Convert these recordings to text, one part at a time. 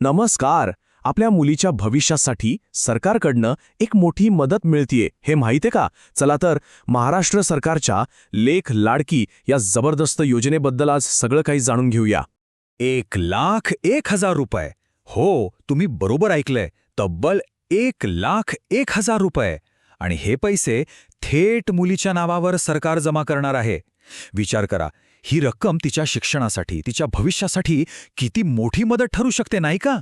नमस्कार. आपल्या मुलीच्या भविष्यासाठी सरकारकडनं एक मोठी मदत मिळतीये हे माहितीये का? चला तर महाराष्ट्र सरकारच्या लेख लाडकी या जबरदस्त योजनेबद्दल आज सगळं काही जाणून घेऊया. 1,01,000 रुपये. हो, तुम्ही बरोबर ऐकलंय. तब्बल 1,01,000 रुपये. आणि हे पैसे थेट मुलीच्या नावावर सरकार जमा करणार आहे. विचार करा, ही रक्कम तिच्या शिक्षणासाठी, तिच्या भविष्यासाठी किती मोठी मदत ठरू शकते, नाही का?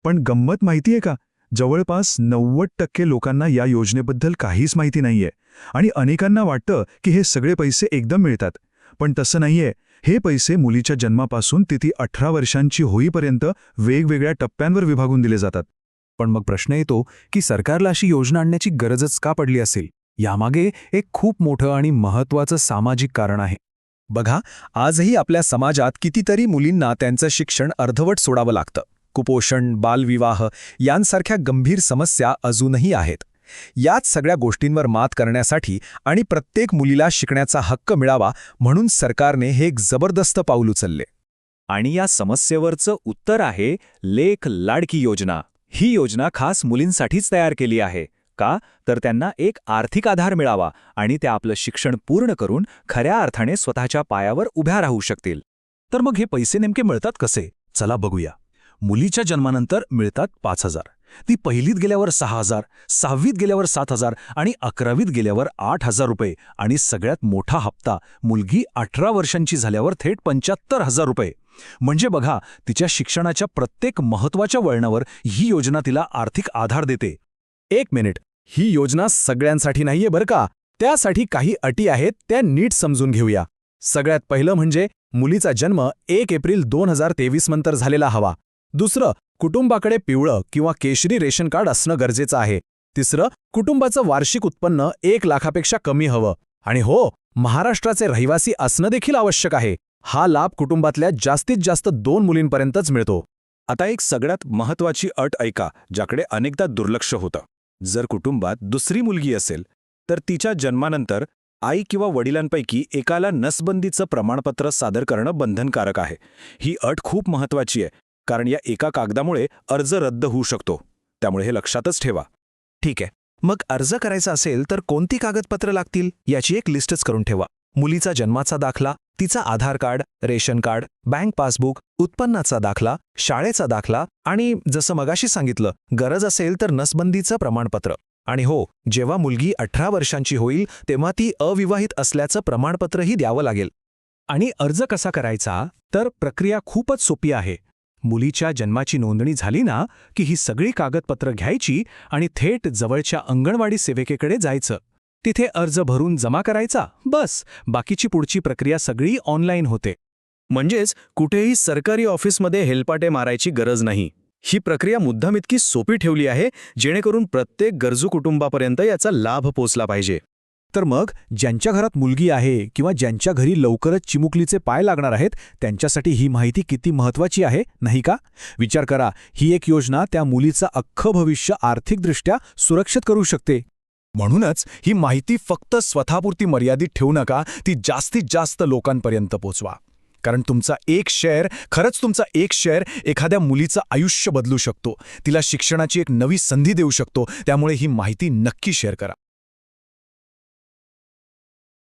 पण गंमत माहितीये का? जवळपास 90% लोकांना या योजनेबद्दल काहीच माहिती नाहीये आणि अनेकांना वाटतं की हे सगळे पैसे एकदम मिळतात. पण तसं नाहीये. हे पैसे मुलीच्या जन्मापासून ती 18 वर्षांची होईपर्यंत वेगवेगळ्या टप्प्यांवर विभागून दिले जातात. पण मग प्रश्न येतो की सरकारला अशी योजना आणण्याची गरजच का पडली असेल? यामागे एक खूप मोठं आणि महत्त्वाचं सामाजिक कारण आहे. बघा, आजही आपल्या समाजात कितीतरी मुलींना त्यांचं शिक्षण अर्धवट सोडावं लागतं. कुपोषण, बालविवाह यांसारख्या गंभीर समस्या अजूनही आहेत. याच सगळ्या गोष्टींवर मात करण्यासाठी आणि प्रत्येक मुलीला शिकण्याचा हक्क मिळावा म्हणून सरकारने हे एक जबरदस्त पाऊल उचलले. आणि या समस्येवरचं उत्तर आहे लेख लाडकी योजना. ही योजना खास मुलींसाठीच तयार केली आहे. का? तर त्यांना एक आर्थिक आधार मिळावा आणि त्या आपलं शिक्षण पूर्ण करून खऱ्या अर्थाने स्वतःच्या पायावर उभ्या राहू शकतील. तर मग हे पैसे नेमके मिळतात कसे? चला बघूया. मुलीच्या जन्मानंतर मिळतात 5,000. ती पहिलीत गेल्यावर 6,000, 6वीत गेल्यावर 7,000 आणि 11वीत गेल्यावर 8,000 रुपये. आणि सगळ्यात मोठा हप्ता मुलगी 18 वर्षांची झाल्यावर थेट 75,000 रुपये. म्हणजे बघा, तिच्या शिक्षणाच्या प्रत्येक महत्त्वाच्या वळणावर ही योजना तिला आर्थिक आधार देते. एक मिनिट, ही योजना सगळ्यांसाठी नाहीये बरं का. त्यासाठी काही अटी आहेत, त्या नीट समजून घेऊया. सगळ्यात पहिलं म्हणजे मुलीचा जन्म 1 एप्रिल 2023 नंतर झालेला हवा. दुसरं, कुटुंबाकडे पिवळं किंवा केशरी रेशन कार्ड असणं गरजेचं आहे. तिसरं, कुटुंबाचं वार्षिक उत्पन्न 1 लाखापेक्षा कमी हवं. आणि हो, महाराष्ट्राचे रहिवासी असणं देखील आवश्यक आहे. हा लाभ कुटुंबातल्या जास्तीत जास्त 2 मुलींपर्यंतच मिळतो. आता एक सगळ्यात महत्त्वाची अट ऐका, ज्याकडे अनेकदा दुर्लक्ष होतं. जर कुटुंबात दुसरी मुलगी असेल तर तिच्या जन्मानंतर आई किंवा वडिलांपैकी एकाला नसबंदीचं प्रमाणपत्र सादर करणं बंधनकारक आहे. ही अट खूप महत्त्वाची आहे, कारण या एका कागदामुळे अर्ज रद्द होऊ शकतो. त्यामुळे हे लक्षातच ठेवा. ठीक आहे, मग अर्ज करायचा असेल तर कोणती कागदपत्र लागतील याची एक लिस्टच करून ठेवा. मुलीचा जन्माचा दाखला, तिचा Aadhaar card, ration card, bank passbook, उत्पन्नाचा दाखला, शाळेचा दाखला आणि जसं मगाशी सांगितलं, गरज असेल तर नसबंदीचं प्रमाणपत्र. आणि हो, जेव्हा मुलगी 18 वर्षांची होईल तेव्हा ती अविवाहित असल्याचं प्रमाणपत्रही द्यावं लागेल. आणि अर्ज कसा करायचा? तर प्रक्रिया खूपच सोपी आहे. मुलीच्या जन्माची नोंदणी झाली ना की ही सगळी कागदपत्र घ्यायची आणि थेट जवळच्या अंगणवाडी सेविकेकडे जायचं. तिथे अर्ज भरून जमा करायचा. बस, बाकीची पुढची प्रक्रिया सगळी ऑनलाईन होते. म्हणजेच कुठेही सरकारी ऑफिसमध्ये हेलपाटे मारायची गरज नाही. ही प्रक्रिया मुद्दाम इतकी सोपी ठेवली आहे जेणेकरून प्रत्येक गरजू कुटुंबापर्यंत याचा लाभ पोचला पाहिजे. तर मग ज्यांच्या घरात मुलगी आहे किंवा ज्यांच्या घरी लवकरच चिमुकलीचे पाय लागणार आहेत त्यांच्यासाठी ही माहिती किती महत्त्वाची आहे, नाही का? विचार करा, ही एक योजना त्या मुलीचं अख्खं भविष्य आर्थिकदृष्ट्या सुरक्षित करू शकते. म्हणूनच ही माहिती फक्त स्वतःपुरती मर्यादित ठेवू नका, ती जास्तीत जास्त लोकांपर्यंत पोचवा. कारण तुमचा खरंच तुमचा एक शेअर एखाद्या मुलीचं आयुष्य बदलू शकतो, तिला शिक्षणाची एक नवी संधी देऊ शकतो. त्यामुळे ही माहिती नक्की शेअर करा.